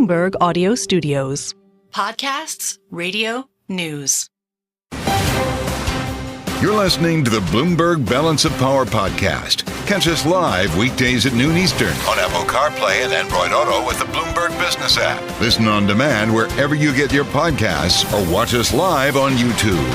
Bloomberg Audio Studios. Podcasts, radio, news. You're listening to the Bloomberg Balance of Power podcast. Catch us live weekdays at noon Eastern on Apple CarPlay and Android Auto with the Bloomberg Business app. Listen on demand wherever you get your podcasts or watch us live on YouTube.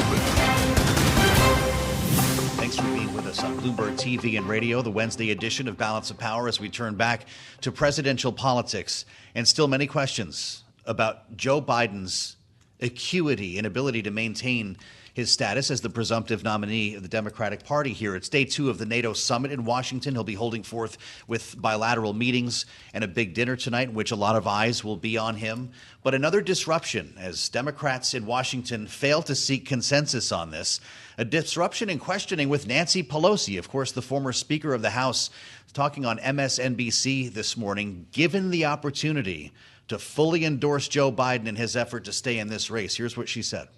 Thanks for being with us on Bloomberg TV and radio, the Wednesday edition of Balance of Power, as we turn back to presidential politics and still many questions about Joe Biden's acuity and ability to maintain his status as the presumptive nominee of the Democratic Party here. It's day 2 of the NATO summit in Washington. He'll be holding forth with bilateral meetings and a big dinner tonight in which a lot of eyes will be on him. But another disruption as Democrats in Washington fail to seek consensus on this. A disruption in questioning with Nancy Pelosi, of course, the former Speaker of the House, talking on MSNBC this morning, given the opportunity to fully endorse Joe Biden in his effort to stay in this race. Here's what she said.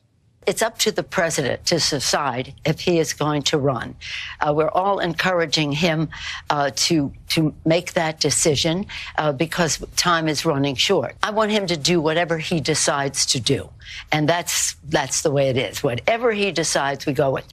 It's up to the president to decide if he is going to run. We're all encouraging him to make that decision because time is running short. I want him to do whatever he decides to do. And that's the way it is. Whatever he decides, we go with.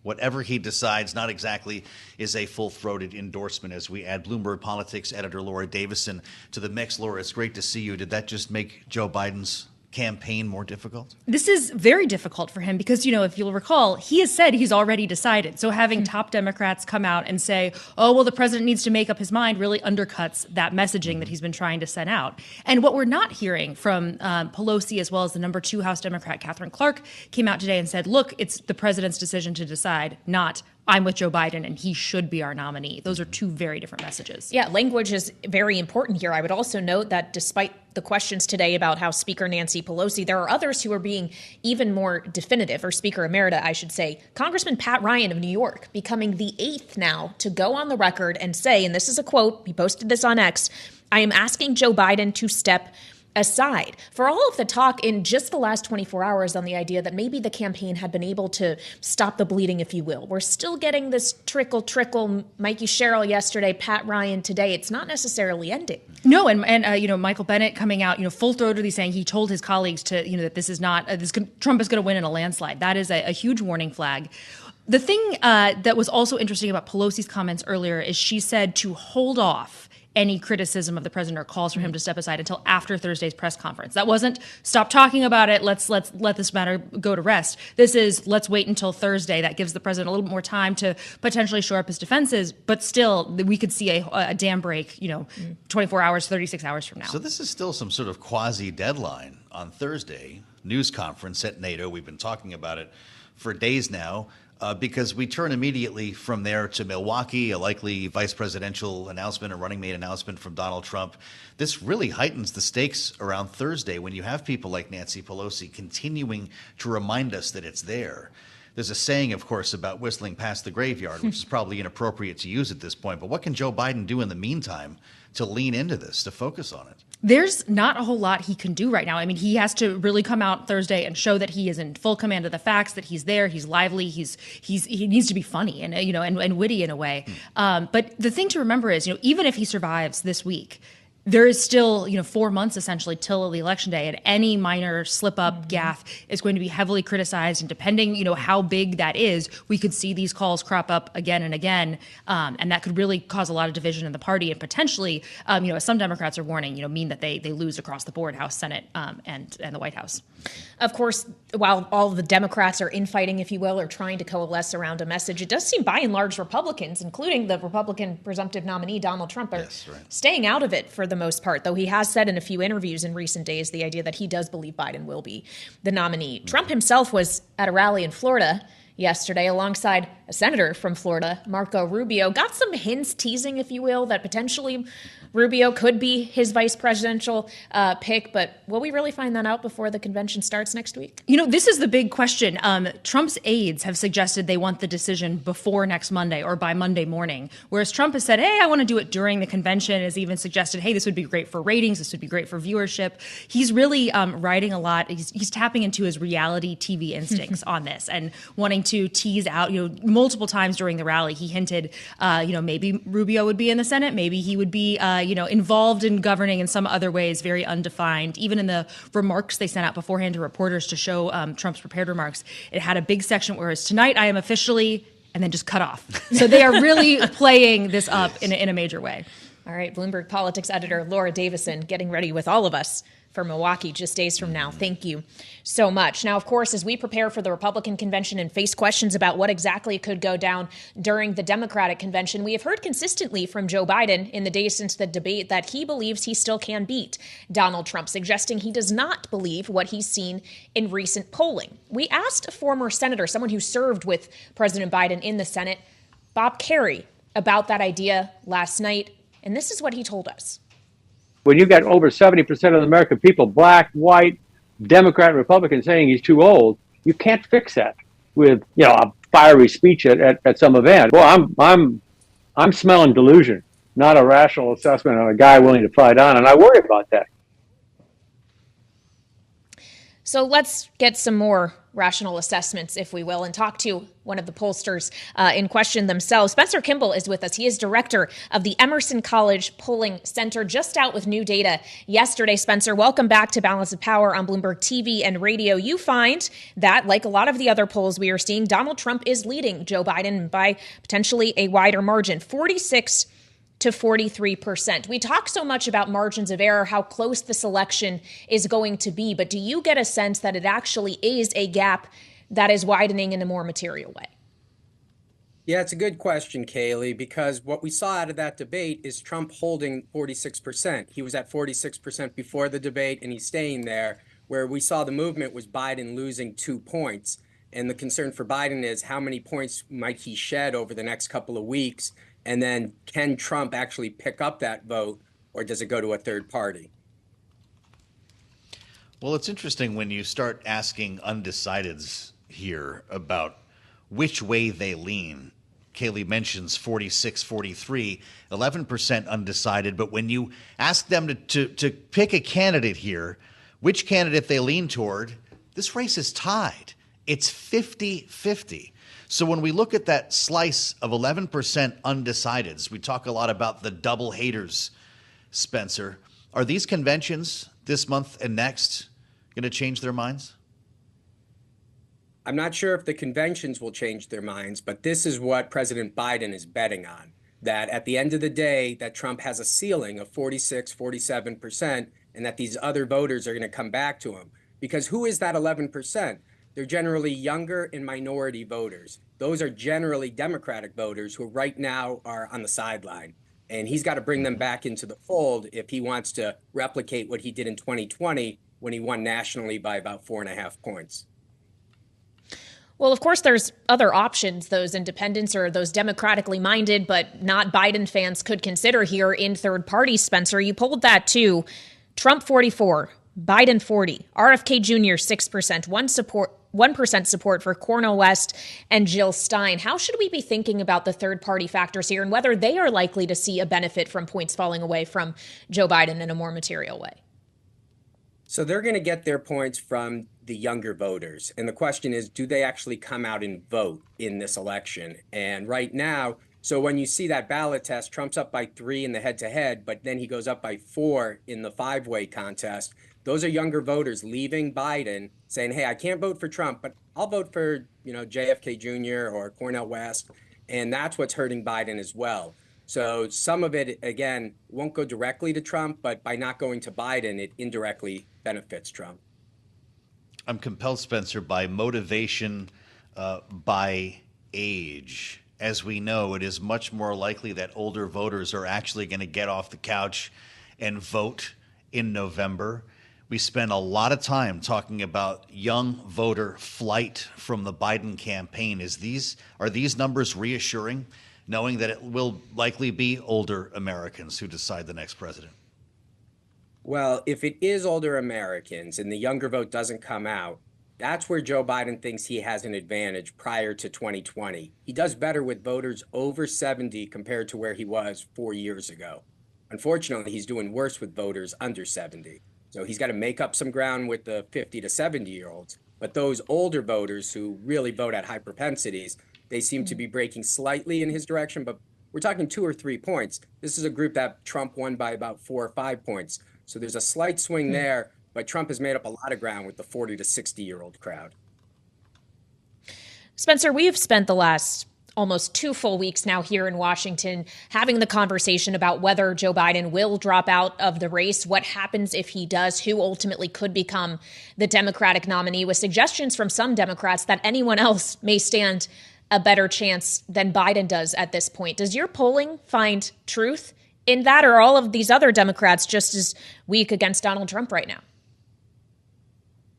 Whatever he decides, not exactly is a full-throated endorsement as we add Bloomberg Politics editor Laura Davison to the mix. Laura, it's great to see you. Did that just make Joe Biden's campaign more difficult? This is very difficult for him because, if you'll recall, he has said he's already decided. So having top Democrats come out and say, oh, well, the president needs to make up his mind really undercuts that messaging that he's been trying to send out. And what we're not hearing from Pelosi, as well as the number 2 House Democrat, Katherine Clark, came out today and said, look, it's the president's decision to decide, not I'm with Joe Biden and he should be our nominee. Those are 2 very different messages. Yeah, language is very important here. I would also note that despite the questions today about House Speaker Nancy Pelosi, there are others who are being even more definitive, or Speaker Emerita, I should say. Congressman Pat Ryan of New York becoming the 8th now to go on the record and say, and this is a quote, he posted this on X, I am asking Joe Biden to step aside. For all of the talk in just the last 24 hours on the idea that maybe the campaign had been able to stop the bleeding, if you will, we're still getting this trickle, Mikey Sherrill yesterday, Pat Ryan today. It's not necessarily ending. No, and Michael Bennet coming out, full-throatedly saying he told his colleagues to, that this is not, Trump is going to win in a landslide. That is a huge warning flag. The thing that was also interesting about Pelosi's comments earlier is she said to hold off any criticism of the president or calls for him to step aside until after Thursday's press conference. That wasn't stop talking about it, let's let this matter go to rest. This is let's wait until Thursday. That gives the president a little bit more time to potentially shore up his defenses, but still we could see a dam break, 24 hours, 36 hours from now. So this is still some sort of quasi-deadline on Thursday, news conference at NATO. We've been talking about it for days now. Because we turn immediately from there to Milwaukee, a likely vice presidential announcement, a running mate announcement from Donald Trump. This really heightens the stakes around Thursday when you have people like Nancy Pelosi continuing to remind us that it's there. There's a saying, of course, about whistling past the graveyard, which is probably inappropriate to use at this point. But what can Joe Biden do in the meantime to lean into this, to focus on it? There's not a whole lot he can do right now. I mean, he has to really come out Thursday and show that he is in full command of the facts, that he's there, he's lively, he needs to be funny and witty in a way. But the thing to remember is, even if he survives this week, there is still, 4 months essentially till the election day, and any minor slip up, gaffe is going to be heavily criticized. And depending, how big that is, we could see these calls crop up again and again, and that could really cause a lot of division in the party and potentially, as some Democrats are warning, mean that they lose across the board, House, Senate, and the White House. Of course, while all the Democrats are infighting, if you will, or trying to coalesce around a message, it does seem by and large Republicans, including the Republican presumptive nominee, Donald Trump, are staying out of it for the most part, though he has said in a few interviews in recent days the idea that he does believe Biden will be the nominee. Trump himself was at a rally in Florida yesterday alongside a senator from Florida, Marco Rubio. Got some hints, teasing, if you will, that potentially Rubio could be his vice presidential pick, but will we really find that out before the convention starts next week? This is the big question. Trump's aides have suggested they want the decision before next Monday or by Monday morning, whereas Trump has said, hey, I want to do it during the convention, has even suggested, hey, this would be great for ratings, this would be great for viewership. He's really writing a lot. He's tapping into his reality TV instincts on this and wanting trying to tease out, multiple times during the rally, he hinted, maybe Rubio would be in the Senate, maybe he would be, involved in governing in some other ways, very undefined. Even in the remarks they sent out beforehand to reporters to show Trump's prepared remarks, it had a big section where it's tonight I am officially, and then just cut off. So they are really playing this up in a major way. All right, Bloomberg politics editor Laura Davison getting ready with all of us for Milwaukee just days from now. Thank you so much. Now, of course, as we prepare for the Republican convention and face questions about what exactly could go down during the Democratic convention, we have heard consistently from Joe Biden in the days since the debate that he believes he still can beat Donald Trump, suggesting he does not believe what he's seen in recent polling. We asked a former senator, someone who served with President Biden in the Senate, Bob Kerrey, about that idea last night, and this is what he told us. When you got over 70% of the American people, black, white, Democrat, and Republican, saying he's too old, you can't fix that with a fiery speech at some event. Well, I'm smelling delusion, not a rational assessment on a guy willing to fight on, and I worry about that. So let's get some more rational assessments, if we will, and talk to one of the pollsters in question themselves. Spencer Kimball is with us. He is director of the Emerson College Polling Center, just out with new data yesterday. Spencer, welcome back to Balance of Power on Bloomberg TV and radio. You find that, like a lot of the other polls we are seeing, Donald Trump is leading Joe Biden by potentially a wider margin, 46 to 43%. We talk so much about margins of error, how close this election is going to be, but do you get a sense that it actually is a gap that is widening in a more material way? Yeah, it's a good question, Kailey, because what we saw out of that debate is Trump holding 46%. He was at 46% before the debate, and he's staying there. Where we saw the movement was Biden losing 2 points. And the concern for Biden is how many points might he shed over the next couple of weeks? And then can Trump actually pick up that vote, or does it go to a third party? Well, it's interesting when you start asking undecideds here about which way they lean. Kailey mentions 46, 43, 11% undecided. But when you ask them to pick a candidate here, which candidate they lean toward, this race is tied. It's 50-50. So when we look at that slice of 11% undecideds, we talk a lot about the double haters, Spencer. Are these conventions this month and next going to change their minds? I'm not sure if the conventions will change their minds, but this is what President Biden is betting on, that at the end of the day, that Trump has a ceiling of 46, 47%, and that these other voters are going to come back to him. Because who is that 11%? They're generally younger and minority voters. Those are generally Democratic voters who right now are on the sideline. And he's got to bring them back into the fold if he wants to replicate what he did in 2020 when he won nationally by about 4.5 points. Well, of course, there's other options those independents or those democratically minded but not Biden fans could consider here in third parties. Spencer, you polled that too. Trump 44, Biden 40, RFK Jr. 6%, 1% support for Cornel West and Jill Stein. How should we be thinking about the third party factors here and whether they are likely to see a benefit from points falling away from Joe Biden in a more material way? So they're going to get their points from the younger voters. And the question is, do they actually come out and vote in this election? And right now, so when you see that ballot test, Trump's up by 3 in the head-to-head, but then he goes up by 4 in the 5-way contest. Those are younger voters leaving Biden, saying, hey, I can't vote for Trump, but I'll vote for, JFK Jr. or Cornel West. And that's what's hurting Biden as well. So some of it, again, won't go directly to Trump, but by not going to Biden, it indirectly benefits Trump. I'm compelled, Spencer, by motivation, by age. As we know, it is much more likely that older voters are actually going to get off the couch and vote in November. We spend a lot of time talking about young voter flight from the Biden campaign. Are these numbers reassuring, knowing that it will likely be older Americans who decide the next president? Well, if it is older Americans and the younger vote doesn't come out, that's where Joe Biden thinks he has an advantage prior to 2020. He does better with voters over 70 compared to where he was 4 years ago. Unfortunately, he's doing worse with voters under 70. So he's got to make up some ground with the 50 to 70-year-olds. But those older voters who really vote at high propensities, they seem to be breaking slightly in his direction, but we're talking 2 or 3 points. This is a group that Trump won by about 4 or 5 points. So there's a slight swing there, but Trump has made up a lot of ground with the 40 to 60-year-old crowd. Spencer, we have spent the last almost 2 full weeks now here in Washington having the conversation about whether Joe Biden will drop out of the race, what happens if he does, who ultimately could become the Democratic nominee, with suggestions from some Democrats that anyone else may stand a better chance than Biden does at this point. Does your polling find truth in that, or are all of these other Democrats just as weak against Donald Trump right now?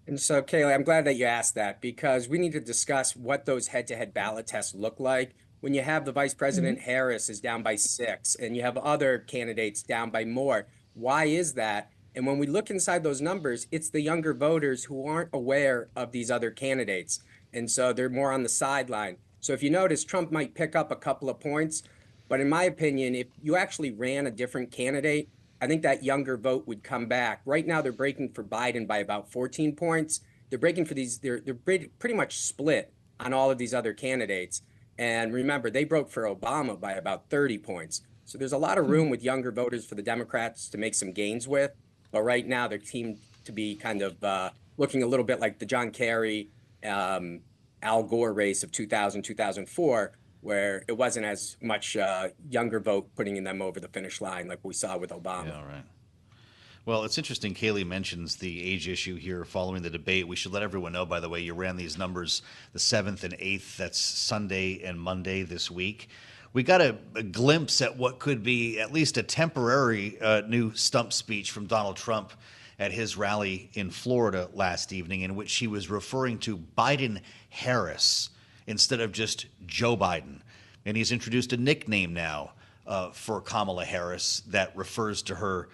And so, Kailey, I'm glad that you asked that, because we need to discuss what those head-to-head ballot tests look like when you have the Vice President Harris is down by 6 and you have other candidates down by more. Why is that? And when we look inside those numbers, it's the younger voters who aren't aware of these other candidates. And so they're more on the sideline. So if you notice, Trump might pick up a couple of points. But in my opinion, if you actually ran a different candidate, I think that younger vote would come back. Right now, they're breaking for Biden by about 14 points. They're breaking for these, they're pretty much split on all of these other candidates. And remember, they broke for Obama by about 30 points. So there's a lot of room with younger voters for the Democrats to make some gains with. But right now, they seem to be kind of looking a little bit like the John Kerry, Al Gore race of 2000, 2004, where it wasn't as much younger vote putting them over the finish line like we saw with Obama. Yeah, right. Well, it's interesting. Kailey mentions the age issue here following the debate. We should let everyone know, by the way, you ran these numbers the 7th and 8th. That's Sunday and Monday this week. We got a glimpse at what could be at least a temporary new stump speech from Donald Trump at his rally in Florida last evening, in which he was referring to Biden-Harris instead of just Joe Biden. And he's introduced a nickname now for Kamala Harris that refers to her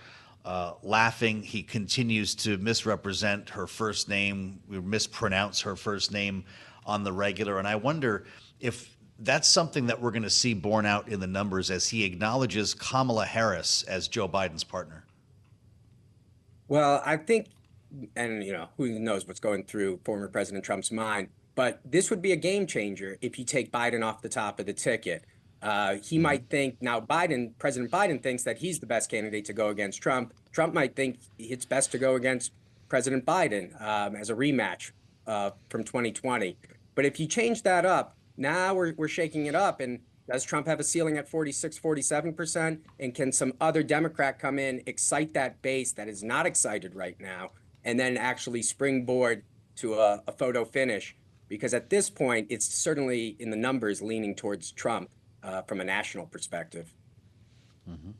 laughing. He continues to misrepresent her first name, mispronounce her first name on the regular. And I wonder if that's something that we're going to see borne out in the numbers as he acknowledges Kamala Harris as Joe Biden's partner. Well, I think, and who knows what's going through former President Trump's mind, but this would be a game changer if you take Biden off the top of the ticket. He might think now President Biden thinks that he's the best candidate to go against Trump. Trump might think it's best to go against President Biden as a rematch from 2020. But if you change that up, now we're shaking it up. And does Trump have a ceiling at 46, 47%? And can some other Democrat come in, excite that base that is not excited right now, and then actually springboard to a photo finish? Because at this point, it's certainly in the numbers leaning towards Trump from a national perspective. Mm-hmm.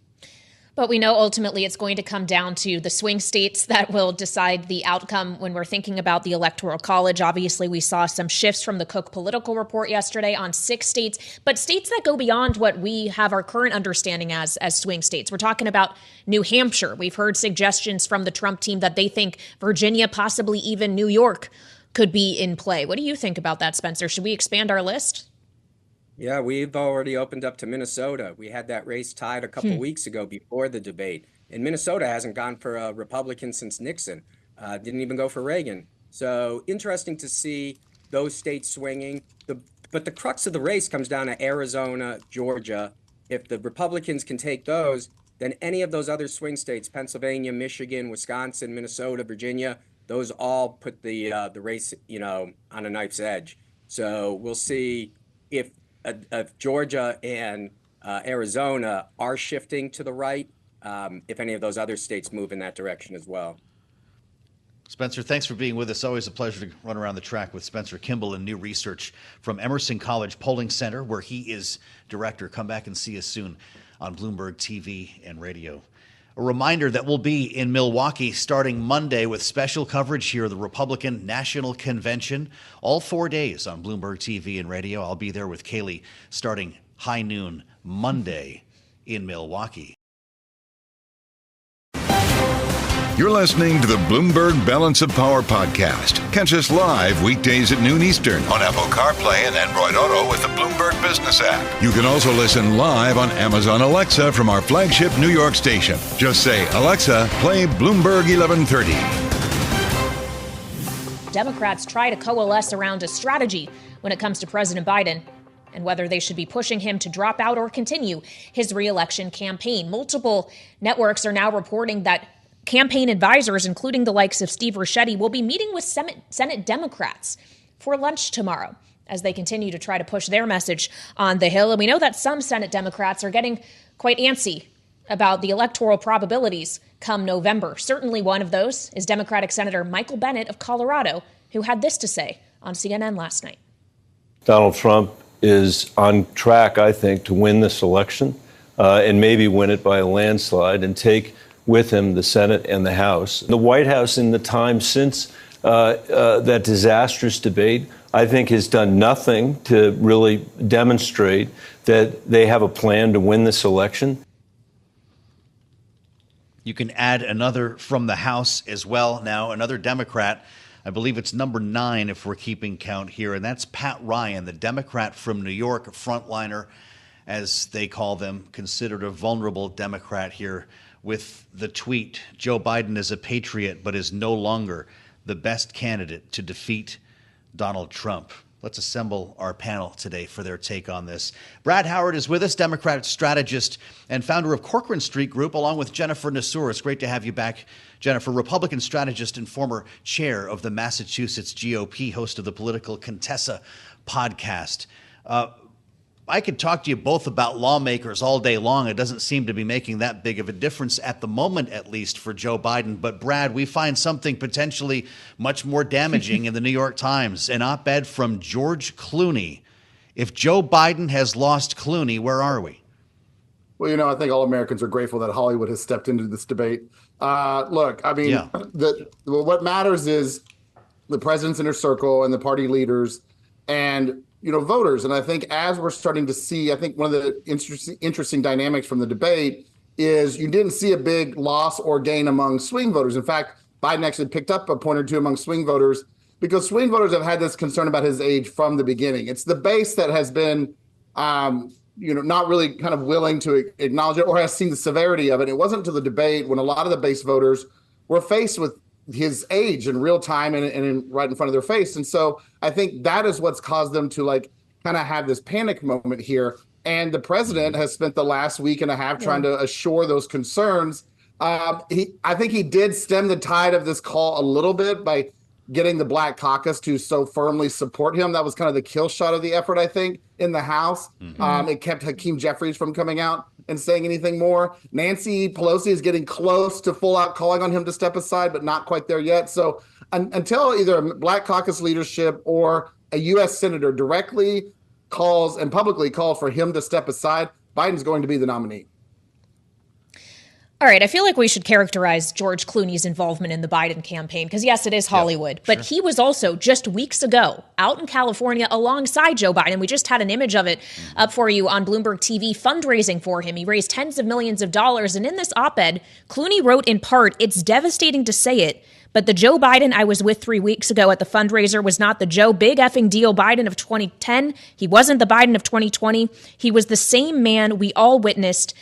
But we know ultimately it's going to come down to the swing states that will decide the outcome when we're thinking about the Electoral College. Obviously, we saw some shifts from the Cook political report yesterday on 6 states, but states that go beyond what we have our current understanding as swing states. We're talking about New Hampshire. We've heard suggestions from the Trump team that they think Virginia, possibly even New York, could be in play. What do you think about that, Spencer? Should we expand our list? Yeah, we've already opened up to Minnesota. We had that race tied a couple weeks ago before the debate. And Minnesota hasn't gone for a Republican since Nixon. Didn't even go for Reagan. So interesting to see those states swinging. But the crux of the race comes down to Arizona, Georgia. If the Republicans can take those, then any of those other swing states, Pennsylvania, Michigan, Wisconsin, Minnesota, Virginia, those all put the race, on a knife's edge. So we'll see if Georgia and Arizona are shifting to the right, if any of those other states move in that direction as well. Spencer, thanks for being with us. Always a pleasure to run around the track with Spencer Kimball and new research from Emerson College Polling Center, where he is director. Come back and see us soon on Bloomberg TV and radio. A reminder that we'll be in Milwaukee starting Monday with special coverage here of the Republican National Convention. All 4 days on Bloomberg TV and radio. I'll be there with Kailey starting high noon Monday in Milwaukee. You're listening to the Bloomberg Balance of Power podcast. Catch us live weekdays at noon Eastern on Apple CarPlay and Android Auto with the Bloomberg Business app. You can also listen live on Amazon Alexa from our flagship New York station. Just say, Alexa, play Bloomberg 1130. Democrats try to coalesce around a strategy when it comes to President Biden and whether they should be pushing him to drop out or continue his re-election campaign. Multiple networks are now reporting that campaign advisors, including the likes of Steve Ricchetti, will be meeting with Senate Democrats for lunch tomorrow as they continue to try to push their message on the Hill. And we know that some Senate Democrats are getting quite antsy about the electoral probabilities come November. Certainly one of those is Democratic Senator Michael Bennet of Colorado, who had this to say on CNN last night. Donald Trump is on track, I think, to win this election and maybe win it by a landslide and take with him the Senate and the House. The White House, in the time since that disastrous debate, I think has done nothing to really demonstrate that they have a plan to win this election. You can add another from the House as well now, another Democrat. I believe it's number 9 if we're keeping count here, and that's Pat Ryan, the Democrat from New York, a frontliner, as they call them, considered a vulnerable Democrat here with the tweet, Joe Biden is a patriot but is no longer the best candidate to defeat Donald Trump. Let's assemble our panel today for their take on this. Brad Howard is with us, Democratic strategist and founder of Corcoran Street Group, along with Jennifer Nassour. It's great to have you back, Jennifer, Republican strategist and former chair of the Massachusetts GOP, host of the Political Contessa podcast. I could talk to you both about lawmakers all day long. It doesn't seem to be making that big of a difference at the moment, at least for Joe Biden. But Brad, we find something potentially much more damaging in the New York Times, an op-ed from George Clooney. If Joe Biden has lost Clooney, where are we? Well, I think all Americans are grateful that Hollywood has stepped into this debate. Look, I mean, what matters is the president's inner circle and the party leaders and voters. And I think as we're starting to see, I think one of the interesting dynamics from the debate is you didn't see a big loss or gain among swing voters. In fact, Biden actually picked up a point or two among swing voters because swing voters have had this concern about his age from the beginning. It's the base that has been, not really kind of willing to acknowledge it or has seen the severity of it. It wasn't until the debate when a lot of the base voters were faced with his age in real time and right in front of their face. And so I think that is what's caused them to kind of have this panic moment here. And the president has spent the last week and a half trying to assure those concerns. I think he did stem the tide of this call a little bit by getting the Black Caucus to so firmly support him. That was kind of the kill shot of the effort, I think, in the House. It kept Hakeem Jeffries from coming out and saying anything more. Nancy Pelosi is getting close to full out calling on him to step aside, but not quite there yet. So until either a Black Caucus leadership or a U.S. senator directly calls and publicly calls for him to step aside, Biden's going to be the nominee. All right, I feel like we should characterize George Clooney's involvement in the Biden campaign, because yes, it is Hollywood, but he was also just weeks ago out in California alongside Joe Biden. We just had an image of it up for you on Bloomberg TV, fundraising for him. He raised tens of millions of dollars. And in this op-ed, Clooney wrote in part, "It's devastating to say it, but the Joe Biden I was with 3 weeks ago at the fundraiser was not the Joe big effing deal Biden of 2010. He wasn't the Biden of 2020. He was the same man we all witnessed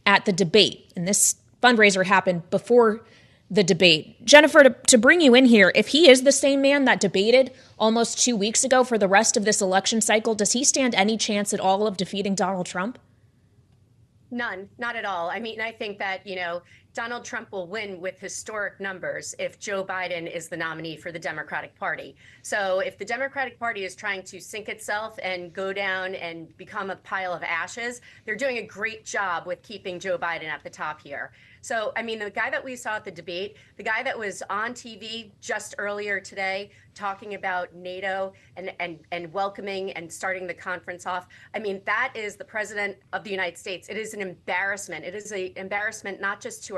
at the debate." And this fundraiser happened before the debate. Jennifer, to bring you in here, if he is the same man that debated almost 2 weeks ago for the rest of this election cycle, does he stand any chance at all of defeating Donald Trump? None, not at all. I mean, I think that, Donald Trump will win with historic numbers if Joe Biden is the nominee for the Democratic Party. So if the Democratic Party is trying to sink itself and go down and become a pile of ashes, they're doing a great job with keeping Joe Biden at the top here. So, I mean, the guy that we saw at the debate, the guy that was on TV just earlier today talking about NATO and welcoming and starting the conference off, I mean, that is the president of the United States. It is an embarrassment. It is an embarrassment not just to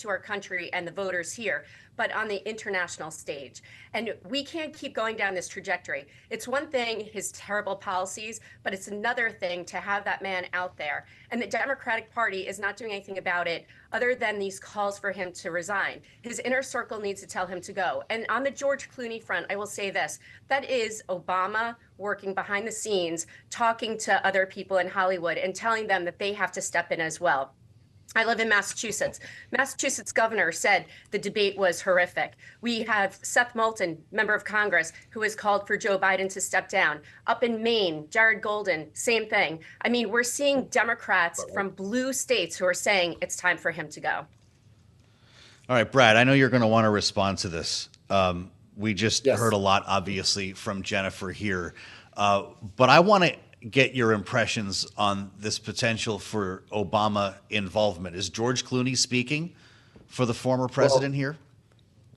our country and the voters here, but on the international stage. And we can't keep going down this trajectory. It's one thing, his terrible policies, but it's another thing to have that man out there. And the Democratic Party is not doing anything about it other than these calls for him to resign. His inner circle needs to tell him to go. And on the George Clooney front, I will say this, that is Obama working behind the scenes, talking to other people in Hollywood and telling them that they have to step in as well. I live in Massachusetts. Massachusetts governor said the debate was horrific. We have Seth Moulton, member of Congress, who has called for Joe Biden to step down. Up in Maine, Jared Golden, same thing. I mean, we're seeing Democrats from blue states who are saying it's time for him to go. All right, Brad, I know you're going to want to respond to this. We just heard a lot, obviously, from Jennifer here. But I want to get your impressions on this potential for Obama involvement. Is George Clooney speaking for the former president here?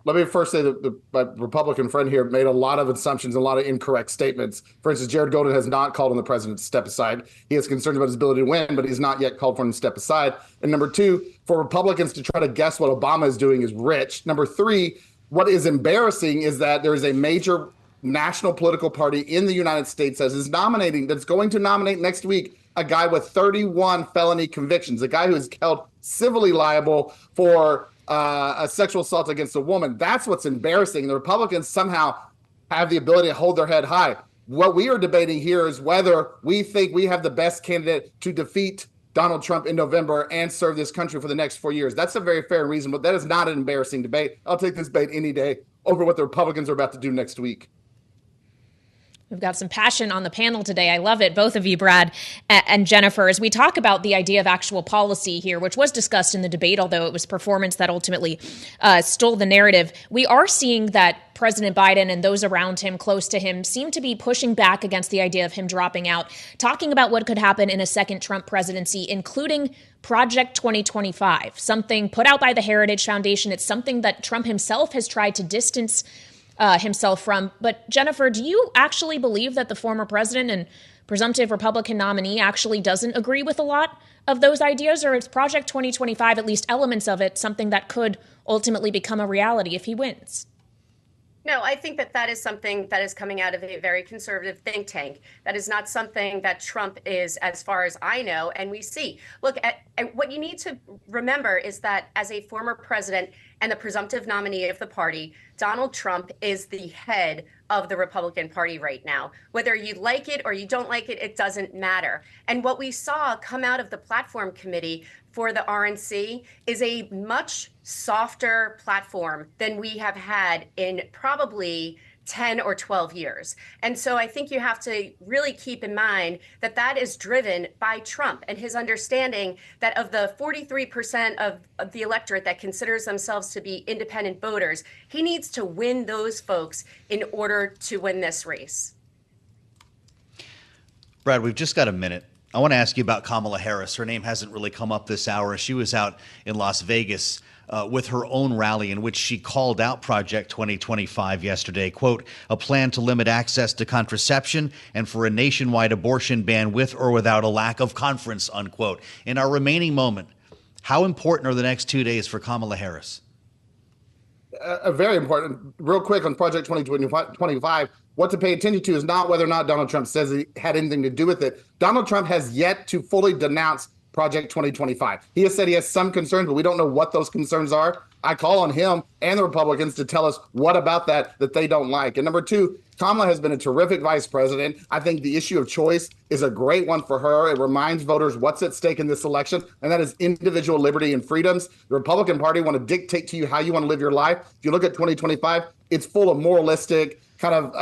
Let me first say that my Republican friend here made a lot of assumptions and a lot of incorrect statements. For instance, Jared Golden has not called on the president to step aside. He has concerns about his ability to win, but he's not yet called for him to step aside. And number two, for Republicans to try to guess what Obama is doing is rich. Number three, what is embarrassing is that there is a major national political party in the United States that's going to nominate next week a guy with 31 felony convictions, a guy who is held civilly liable for a sexual assault against a woman. That's what's embarrassing. The Republicans somehow have the ability to hold their head high. What we are debating here is whether we think we have the best candidate to defeat Donald Trump in November and serve this country for the next 4 years. That's a very fair and reasonable. That is not an embarrassing debate. I'll take this debate any day over what the Republicans are about to do next week. We've got some passion on the panel today. I love it, both of you, Brad and Jennifer, as we talk about the idea of actual policy here, which was discussed in the debate, although it was performance that ultimately stole the narrative. We are seeing that President Biden and those around him, close to him, seem to be pushing back against the idea of him dropping out, talking about what could happen in a second Trump presidency, including Project 2025, something put out by the Heritage Foundation. It's something that Trump himself has tried to distance himself from. But Jennifer, do you actually believe that the former president and presumptive Republican nominee actually doesn't agree with a lot of those ideas, or is Project 2025, at least elements of it, something that could ultimately become a reality if he wins? No, I think that is something that is coming out of a very conservative think tank. That is not something that Trump is, as far as I know, and we see. Look, what you need to remember is that as a former president and the presumptive nominee of the party, Donald Trump is the head of the Republican Party right now. Whether you like it or you don't like it, it doesn't matter. And what we saw come out of the platform committee for the RNC is a much softer platform than we have had in probably 10 or 12 years. And so I think you have to really keep in mind that that is driven by Trump and his understanding that of the 43% of the electorate that considers themselves to be independent voters, he needs to win those folks in order to win this race. Brad, we've just got a minute. I want to ask you about Kamala Harris. Her name hasn't really come up this hour. She was out in Las Vegas with her own rally in which she called out Project 2025 yesterday, quote, a plan to limit access to contraception and for a nationwide abortion ban with or without a lack of conference, unquote. In our remaining moment, how important are the next 2 days for Kamala Harris? Very important. Real quick on Project 2025, what to pay attention to is not whether or not Donald Trump says he had anything to do with it. Donald Trump has yet to fully denounce Project 2025. He has said he has some concerns, but we don't know what those concerns are. I call on him and the Republicans to tell us what about that they don't like. And number two, Kamala has been a terrific vice president. I think the issue of choice is a great one for her. It reminds voters what's at stake in this election, and that is individual liberty and freedoms. The Republican Party want to dictate to you how you want to live your life. If you look at 2025, it's full of moralistic kind of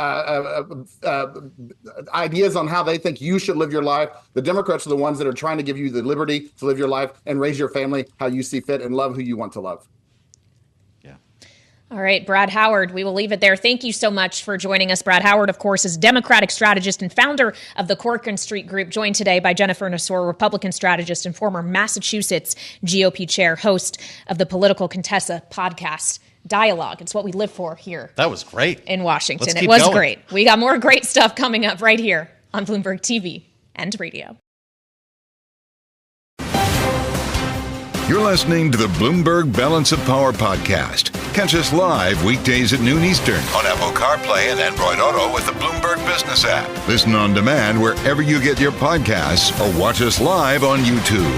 ideas on how they think you should live your life. The Democrats are the ones that are trying to give you the liberty to live your life and raise your family how you see fit and love who you want to love. All right, Brad Howard, we will leave it there. Thank you so much for joining us. Brad Howard, of course, is Democratic strategist and founder of the Corcoran Street Group, joined today by Jennifer Nassour, Republican strategist and former Massachusetts GOP chair, host of the Political Contessa podcast. Dialogue. It's what we live for here. That was great. In Washington. Let's It keep was going. great. We got more great stuff coming up right here on Bloomberg TV and radio. You're listening to the Bloomberg Balance of Power podcast. Catch us live weekdays at noon Eastern on Apple CarPlay and Android Auto with the Bloomberg Business app. Listen on demand wherever you get your podcasts or watch us live on YouTube.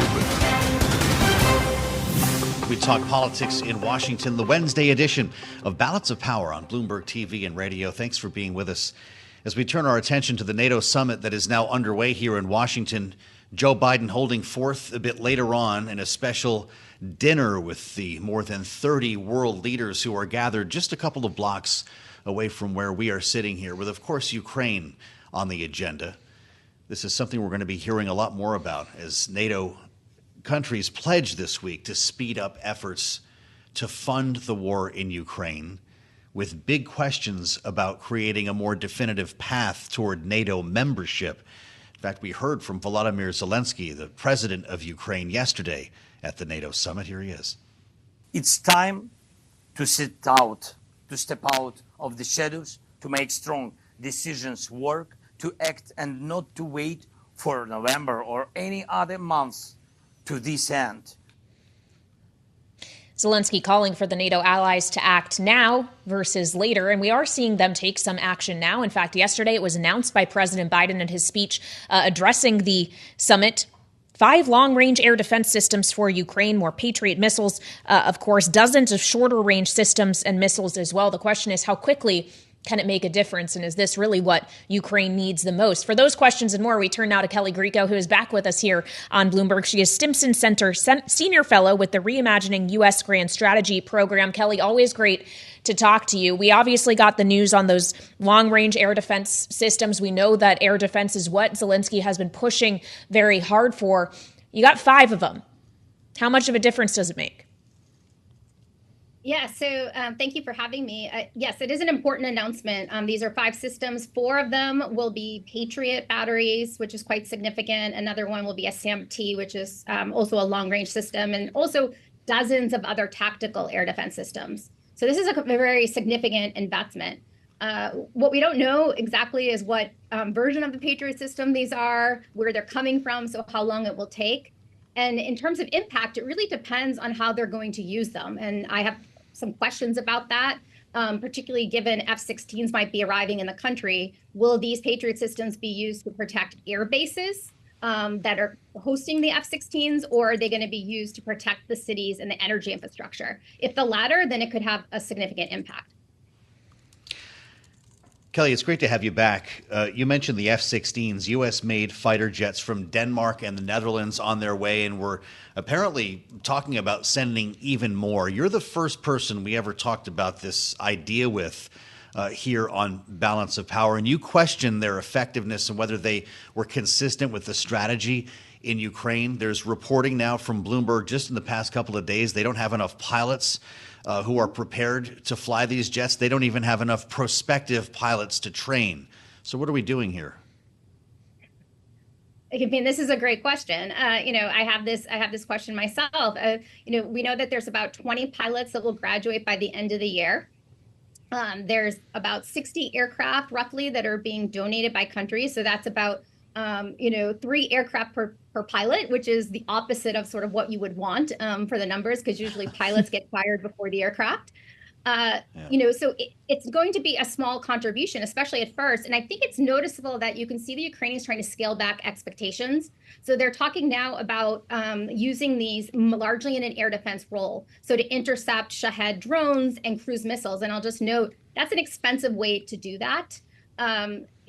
We talk politics in Washington, the Wednesday edition of Balance of Power on Bloomberg TV and radio. Thanks for being with us. As we turn our attention to the NATO summit that is now underway here in Washington, Joe Biden holding forth a bit later on in a special dinner with the more than 30 world leaders who are gathered just a couple of blocks away from where we are sitting here, with, of course, Ukraine on the agenda. This is something we're going to be hearing a lot more about as NATO countries pledge this week to speed up efforts to fund the war in Ukraine, with big questions about creating a more definitive path toward NATO membership. In fact, we heard from Volodymyr Zelensky, the president of Ukraine, yesterday at the NATO summit. Here he is. It's time to step out of the shadows, to make strong decisions work, to act, and not to wait for November or any other month to this end. Zelensky calling for the NATO allies to act now versus later, and we are seeing them take some action now. In fact, yesterday it was announced by President Biden in his speech addressing the summit. 5 long-range air defense systems for Ukraine, more Patriot missiles, of course, dozens of shorter-range systems and missiles as well. The question is, how quickly can it make a difference? And is this really what Ukraine needs the most? For those questions and more, we turn now to Kailey Grieco, who is back with us here on Bloomberg. She is Stimson Center Senior Fellow with the Reimagining U.S. Grand Strategy Program. Kailey, always great to talk to you. We obviously got the news on those long-range air defense systems. We know that air defense is what Zelensky has been pushing very hard for. You got 5 of them. How much of a difference does it make? Yeah, so thank you for having me. Yes, it is an important announcement. These are 5 systems. 4 of them will be Patriot batteries, which is quite significant. Another one will be a SAMP-T, which is also a long-range system, and also dozens of other tactical air defense systems. So this is a very significant investment. What we don't know exactly is what version of the Patriot system these are, where they're coming from, so how long it will take. And in terms of impact, it really depends on how they're going to use them. And I have some questions about that, particularly given F-16s might be arriving in the country. Will these Patriot systems be used to protect air bases that are hosting the F-16s, or are they going to be used to protect the cities and the energy infrastructure? If the latter, then it could have a significant impact. Kailey, it's great to have you back. You mentioned the F-16s, U.S.-made fighter jets from Denmark and the Netherlands on their way, and we're apparently talking about sending even more. You're the first person we ever talked about this idea with here on Balance of Power, and you questioned their effectiveness and whether they were consistent with the strategy in Ukraine. There's reporting now from Bloomberg just in the past couple of days they don't have enough pilots who are prepared to fly these jets. They don't even have enough prospective pilots to train. So what are we doing here? I mean, this is a great question. I have this question myself. We know that there's about 20 pilots that will graduate by the end of the year. There's about 60 aircraft roughly that are being donated by countries. So that's about 3 aircraft per pilot, which is the opposite of sort of what you would want for the numbers, because usually pilots get fired before the aircraft. So it's going to be a small contribution, especially at first. And I think it's noticeable that you can see the Ukrainians trying to scale back expectations. So they're talking now about using these largely in an air defense role. So to intercept Shahed drones and cruise missiles. And I'll just note, that's an expensive way to do that.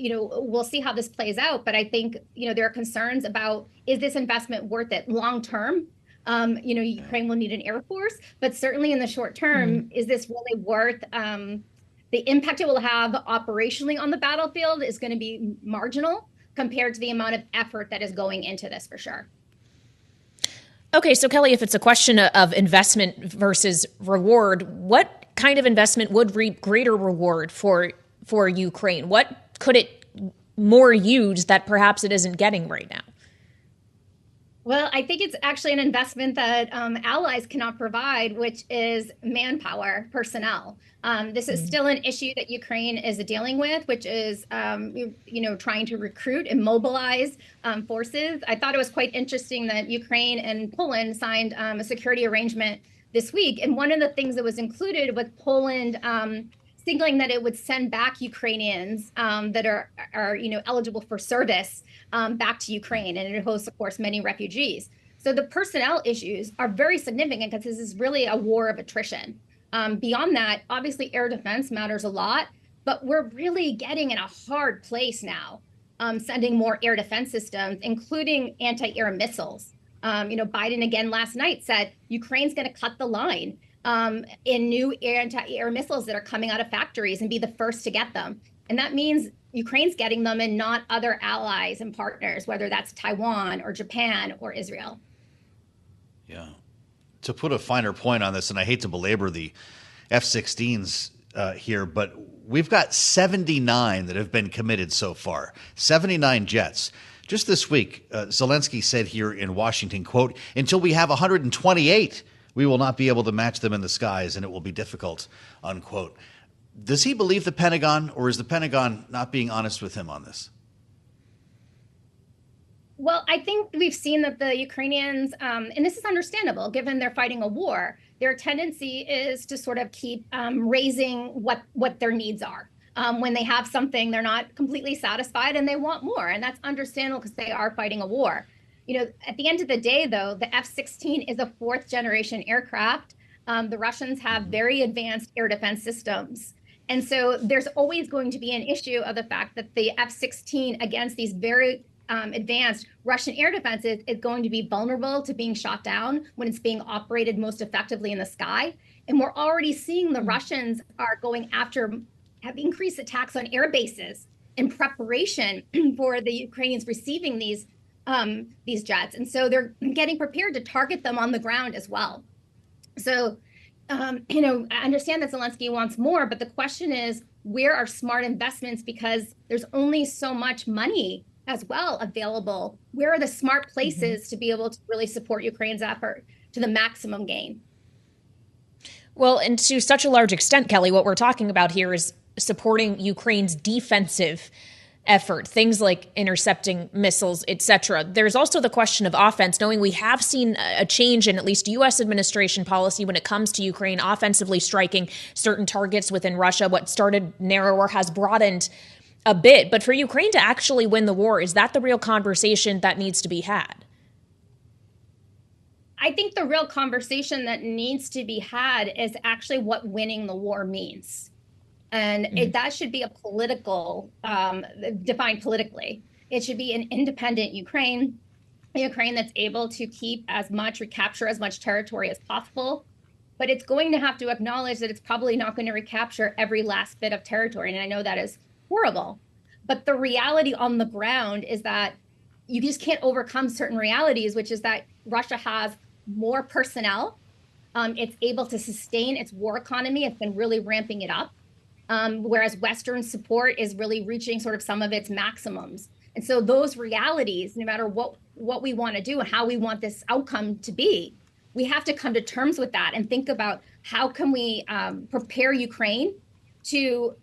We'll see how this plays out. But I think, there are concerns about, is this investment worth it long term? Ukraine will need an air force, but certainly in the short term, is this really worth the impact it will have operationally on the battlefield is going to be marginal compared to the amount of effort that is going into this, for sure. Okay, so Kailey, if it's a question of investment versus reward, what kind of investment would reap greater reward for Ukraine? What could it more use that perhaps it isn't getting right now? Well, I think it's actually an investment that allies cannot provide, which is manpower, personnel. This is still an issue that Ukraine is dealing with, which is, trying to recruit and mobilize forces. I thought it was quite interesting that Ukraine and Poland signed a security arrangement this week. And one of the things that was included was Poland signaling that it would send back Ukrainians that are eligible for service back to Ukraine, and it hosts, of course, many refugees. So the personnel issues are very significant because this is really a war of attrition. Beyond that, obviously, air defense matters a lot, but we're really getting in a hard place now. sending more air defense systems, including anti-air missiles. Biden again last night said Ukraine's going to cut the line in new anti-air missiles that are coming out of factories and be the first to get them. And that means Ukraine's getting them and not other allies and partners, whether that's Taiwan or Japan or Israel. Yeah. To put a finer point on this, and I hate to belabor the F-16s here, but we've got 79 that have been committed so far, 79 jets. Just this week, Zelensky said here in Washington, quote, until we have 128, we will not be able to match them in the skies, and it will be difficult, unquote. Does he believe the Pentagon, or is the Pentagon not being honest with him on this? Well, I think we've seen that the Ukrainians, and this is understandable, given they're fighting a war, their tendency is to sort of keep raising what their needs are. When they have something, they're not completely satisfied and they want more. And that's understandable because they are fighting a war. At the end of the day, though, the F-16 is a fourth generation aircraft. The Russians have very advanced air defense systems. And so there's always going to be an issue of the fact that the F-16 against these very advanced Russian air defenses is going to be vulnerable to being shot down when it's being operated most effectively in the sky. And we're already seeing the Russians are going after, have increased attacks on air bases in preparation for the Ukrainians receiving these jets. And so they're getting prepared to target them on the ground as well. So, I understand that Zelensky wants more, but the question is, where are smart investments? Because there's only so much money as well available. Where are the smart places to be able to really support Ukraine's effort to the maximum gain? Well, and to such a large extent, Kelly, what we're talking about here is supporting Ukraine's defensive effort, things like intercepting missiles, etc. There's also the question of offense, knowing we have seen a change in at least U.S. administration policy when it comes to Ukraine offensively striking certain targets within Russia. What started narrower has broadened a bit. But for Ukraine to actually win the war, is that the real conversation that needs to be had? I think the real conversation that needs to be had is actually what winning the war means. And that should be a political, defined politically. It should be an independent Ukraine that's able to keep recapture as much territory as possible. But it's going to have to acknowledge that it's probably not going to recapture every last bit of territory. And I know that is horrible. But the reality on the ground is that you just can't overcome certain realities, which is that Russia has more personnel. It's able to sustain its war economy. It's been really ramping it up. Whereas Western support is really reaching sort of some of its maximums. And so those realities, no matter what we want to do and how we want this outcome to be, we have to come to terms with that and think about how can we prepare Ukraine to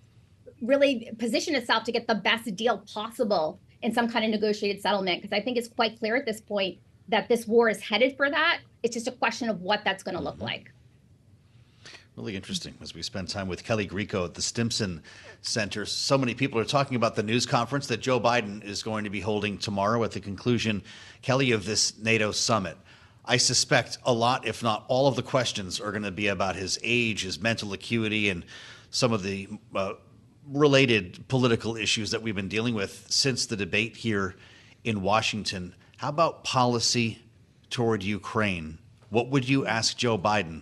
really position itself to get the best deal possible in some kind of negotiated settlement. Because I think it's quite clear at this point that this war is headed for that. It's just a question of what that's going to look like. Really interesting as we spend time with Kailey Grieco at the Stimson Center. So many people are talking about the news conference that Joe Biden is going to be holding tomorrow at the conclusion, Kelly, of this NATO summit. I suspect a lot, if not all of the questions are going to be about his age, his mental acuity, and some of the related political issues that we've been dealing with since the debate here in Washington. How about policy toward Ukraine? What would you ask Joe Biden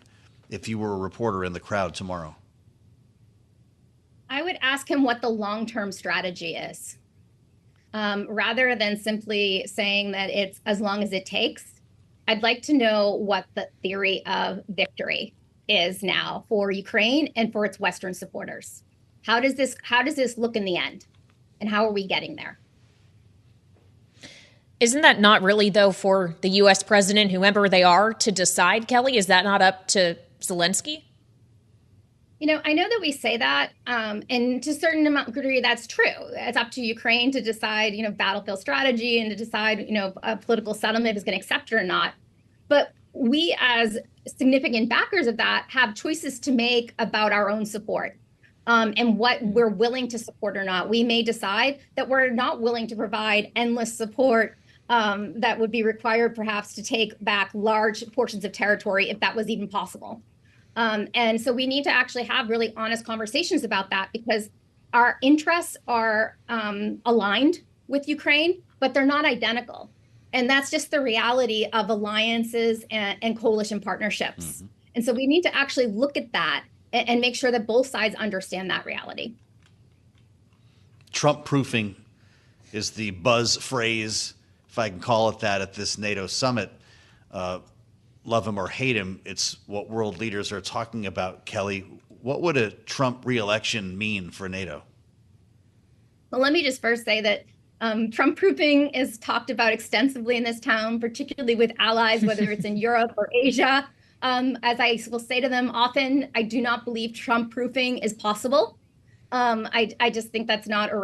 if you were a reporter in the crowd tomorrow? I would ask him what the long-term strategy is. Rather than simply saying that it's as long as it takes, I'd like to know what the theory of victory is now for Ukraine and for its Western supporters. How does this look in the end? And how are we getting there? Isn't that not really, though, for the U.S. president, whoever they are, to decide, Kelly? Is that not up to Zelensky? I know that we say that, and to a certain amount of degree, that's true. It's up to Ukraine to decide, battlefield strategy and to decide, a political settlement is going to accept it or not. But we, as significant backers of that, have choices to make about our own support. And what we're willing to support or not. We may decide that we're not willing to provide endless support that would be required perhaps to take back large portions of territory if that was even possible. And so we need to actually have really honest conversations about that because our interests are aligned with Ukraine, but they're not identical. And that's just the reality of alliances and coalition partnerships. Mm-hmm. And so we need to actually look at that and make sure that both sides understand that reality. Trump proofing is the buzz phrase, if I can call it that, at this NATO summit. Love him or hate him, it's what world leaders are talking about. Kelly, what would a Trump re-election mean for NATO? Well, let me just first say that Trump proofing is talked about extensively in this town, particularly with allies, whether it's in Europe or Asia. As I will say to them often, I do not believe Trump proofing is possible. I just think that's not a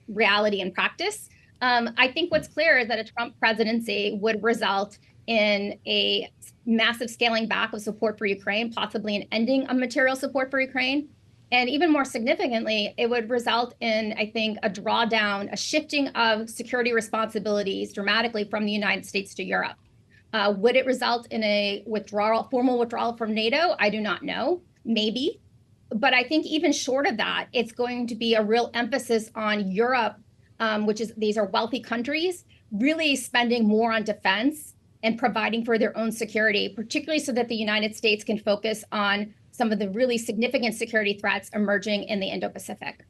reality in practice. I think what's clear is that a Trump presidency would result in a massive scaling back of support for Ukraine, possibly an ending of material support for Ukraine. And even more significantly, it would result in, I think, a drawdown, a shifting of security responsibilities dramatically from the United States to Europe. Would it result in a formal withdrawal from NATO? I do not know. Maybe. But I think even short of that, it's going to be a real emphasis on Europe, these are wealthy countries, really spending more on defense and providing for their own security, particularly so that the United States can focus on some of the really significant security threats emerging in the Indo-Pacific.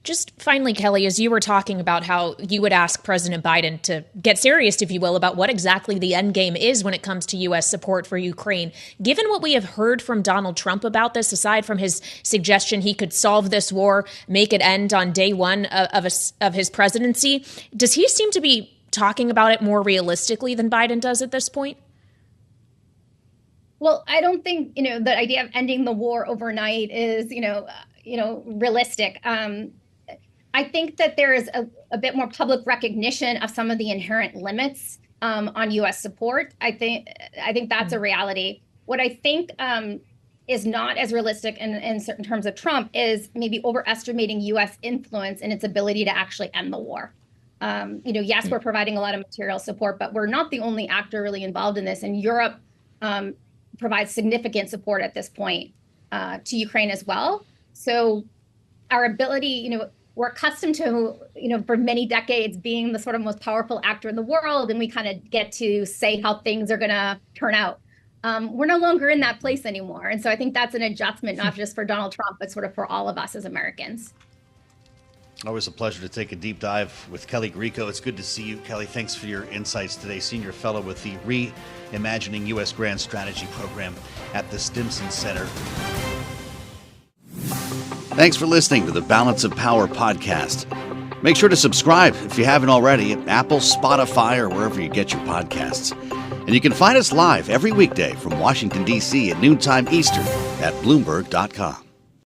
Just finally, Kelly, as you were talking about how you would ask President Biden to get serious, if you will, about what exactly the end game is when it comes to U.S. support for Ukraine. Given what we have heard from Donald Trump about this, aside from his suggestion he could solve this war, make it end on day one of his presidency, does he seem to be talking about it more realistically than Biden does at this point? Well, I don't think, the idea of ending the war overnight is, realistic. I think that there is a bit more public recognition of some of the inherent limits on U.S. support. I think that's a reality. What I think is not as realistic in certain terms of Trump is maybe overestimating U.S. influence and its ability to actually end the war. Yes, we're providing a lot of material support, but we're not the only actor really involved in this. And Europe provides significant support at this point to Ukraine as well. So our ability, we're accustomed to, for many decades being the sort of most powerful actor in the world, and we kind of get to say how things are going to turn out. We're no longer in that place anymore. And so I think that's an adjustment, not just for Donald Trump, but sort of for all of us as Americans. Always a pleasure to take a deep dive with Kelly Grieco. It's good to see you, Kelly. Thanks for your insights today. Senior fellow with the Reimagining U.S. Grand Strategy Program at the Stimson Center. Thanks for listening to the Balance of Power podcast. Make sure to subscribe if you haven't already at Apple, Spotify, or wherever you get your podcasts. And you can find us live every weekday from Washington, D.C. at noontime Eastern at Bloomberg.com.